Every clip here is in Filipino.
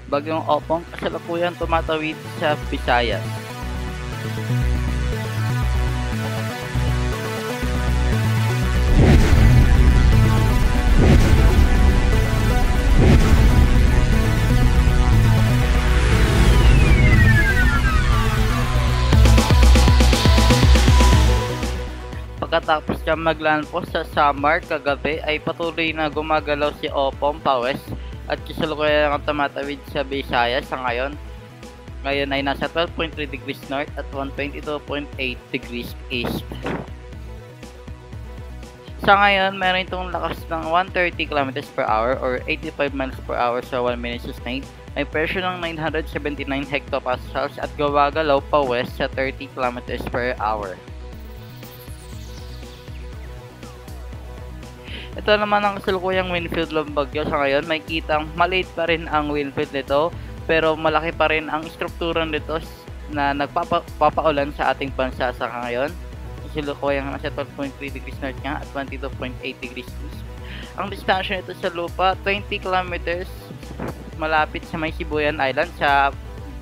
Bagyong Opong kasalukuyang tumatawid sa Visayas. Pagkatapos niya maglandfall sa Samar kagabi ay patuloy na gumagalaw si Opong pawest at kasalukuyang tumatawid sa Visayas sa ngayon. Ngayon ay nasa 12.3 degrees north at 122.8 degrees east. Sa ngayon, meron itong lakas ng 130 km per hour or 85 miles per hour sa 1 minute sustained. May pressure ng 979 hectopascals at gumagalaw pa west sa 30 km per hour. Ito naman ang kasalukuyang windfield ng bagyo sa ngayon. May kitang maliit pa rin ang windfield nito pero malaki pa rin ang struktura nito na nagpapaulan sa ating bansa sa ngayon. Kasalukuyang nasa 12.3 degrees north nga at 22.8 degrees east. Ang distansya nito sa lupa 20 kilometers malapit sa may Sibuyan Island sa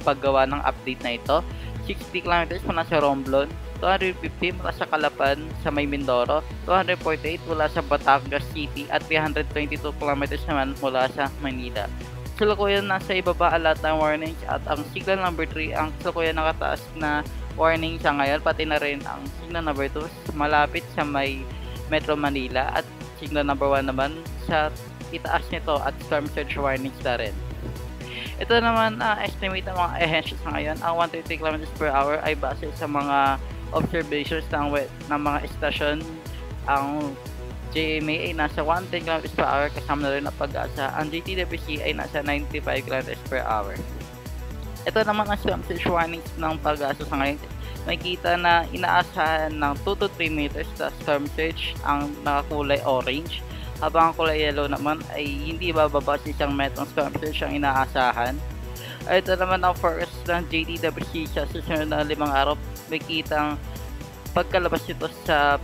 paggawa ng update na ito. 60 kilometers mula sa Romblon, 250 mula sa Calapan sa may Mindoro, 248 mula sa Batangas City at 322 kilometers naman mula sa Manila. Kasalukuyan nasa ibaba ang lahat ng warnings at ang signal number 3 ang kasalukuyan nakataas na warning sa ngayon, pati na rin ang signal number 2 malapit sa may Metro Manila at signal number 1 naman sa itaas nito at storm surge warnings na rin. Ito naman estimate ng mga ahensya sa ngayon, ang 130 km per hour ay base sa mga observations ng mga estasyon. Ang GMA ay nasa 110 km per hour kasama na rin ang Pag-asa. Ang GTWC ay nasa 95 km per hour. Ito naman ang storm surge warnings ng Pag-asa sa ngayon. May kita na inaasahan ng 2 to 3 meters sa storm surge ang nakakulay orange. Habang ang kulay yellow naman ay hindi bababa sa 1 metrong storm surge ang inaasahan. Ito naman ang forecast ng JTWC sa susunod na 5 araw. May kitang pagkalabas nito sa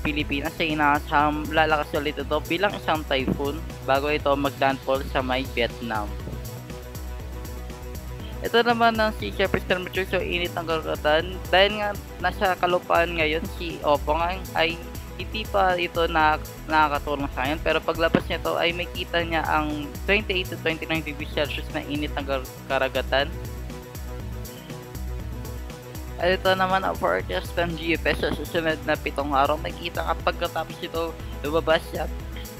Pilipinas ay inaasahang lalakas ulit ito bilang isang typhoon bago ito maglandfall sa may Vietnam. Ito naman ang sea surface temperature, so init ng karagatan. Dahil nga nasa kalupaan ngayon si Opong ay hindi pa ito nakakatulong sa akin, pero paglabas nito ay may kita niya ang 28 to 29 degrees Celsius na init ng karagatan. At ito naman ang forecast ng GFS sa susunod na 7 araw. May kita kapag katapos ito lumabas sa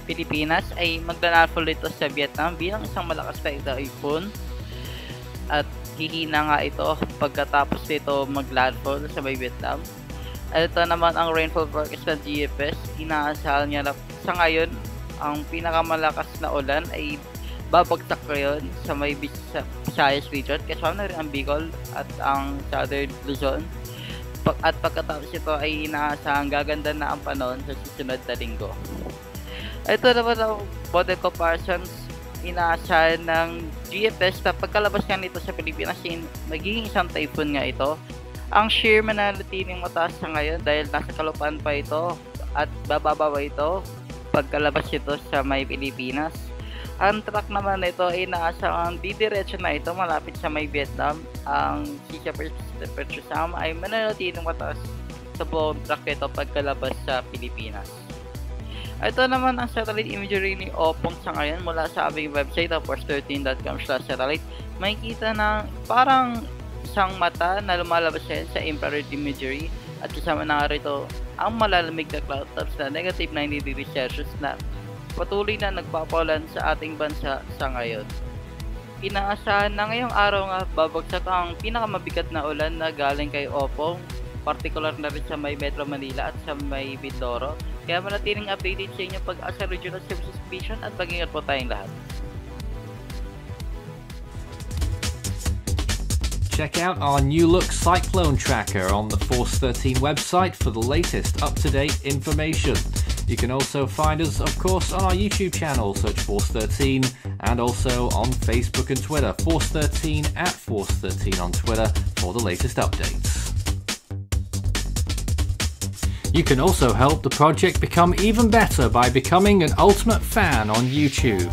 Pilipinas ay maglandfall ito sa Vietnam bilang isang malakas na typhoon. At hihina nga ito pagkatapos nito maglandfall sa may Vietnam. At ito naman ang rainfall forecast ng GFS. Inaasahan niya na sa ngayon ang pinakamalakas na ulan ay babagsak ngayon sa may Visayas region, kasama na rin ang Bicol at ang Southern Luzon. At pagkatapos ito ay inaasahan gaganda na ang panahon sa susunod na linggo. Ito naman ang model comparisons. Inaasahan ng GFS na pagkalabas nga nito sa Pilipinas magiging isang typhoon nga ito. Ang shear mananatiling mataas sa ngayon dahil nasa kalupaan pa ito at bababa ito pagkalabas ito sa may Pilipinas. Ang track naman nito ay inaasahang didiretso na ito malapit sa may Vietnam. Ang sea surface temperature ay mananatiling mataas sa buong track nito pagkalabas sa Pilipinas. Ito naman ang satellite imagery ni Opong sa ngayon mula sa aming website force13.com/satellite. May kita na parang isang mata na lumalabas sa infrared imagery at kasama na rito ang malalamig na cloud tops na negative 90 degrees Celsius na patuloy na nagpapaulan sa ating bansa sa ngayon. Inaasahan na ngayong araw nga babagsak ang pinakamabigat na ulan na galing kay Opong, particular na rin sa may Metro Manila at sa may Mindoro. Kaya manatiling updated sa inyong Pag-asa Regional Services Division at mag-ingat po tayong lahat. Check out our new look cyclone tracker on the Force 13 website for the latest up-to-date information. You can also find us, of course, on our YouTube channel, search Force 13, and also on Facebook and Twitter, Force 13 at Force 13 on Twitter for the latest updates. You can also help the project become even better by becoming an Ultimate Fan on YouTube.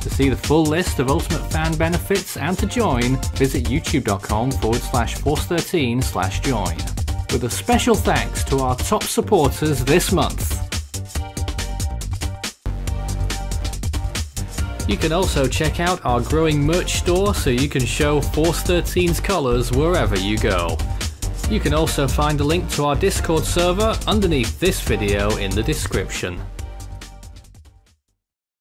To see the full list of Ultimate Fan benefits and to join, visit youtube.com/Force13/join. With a special thanks to our top supporters this month. You can also check out our growing merch store so you can show Force 13's colours wherever you go. You can also find a link to our Discord server underneath this video in the description.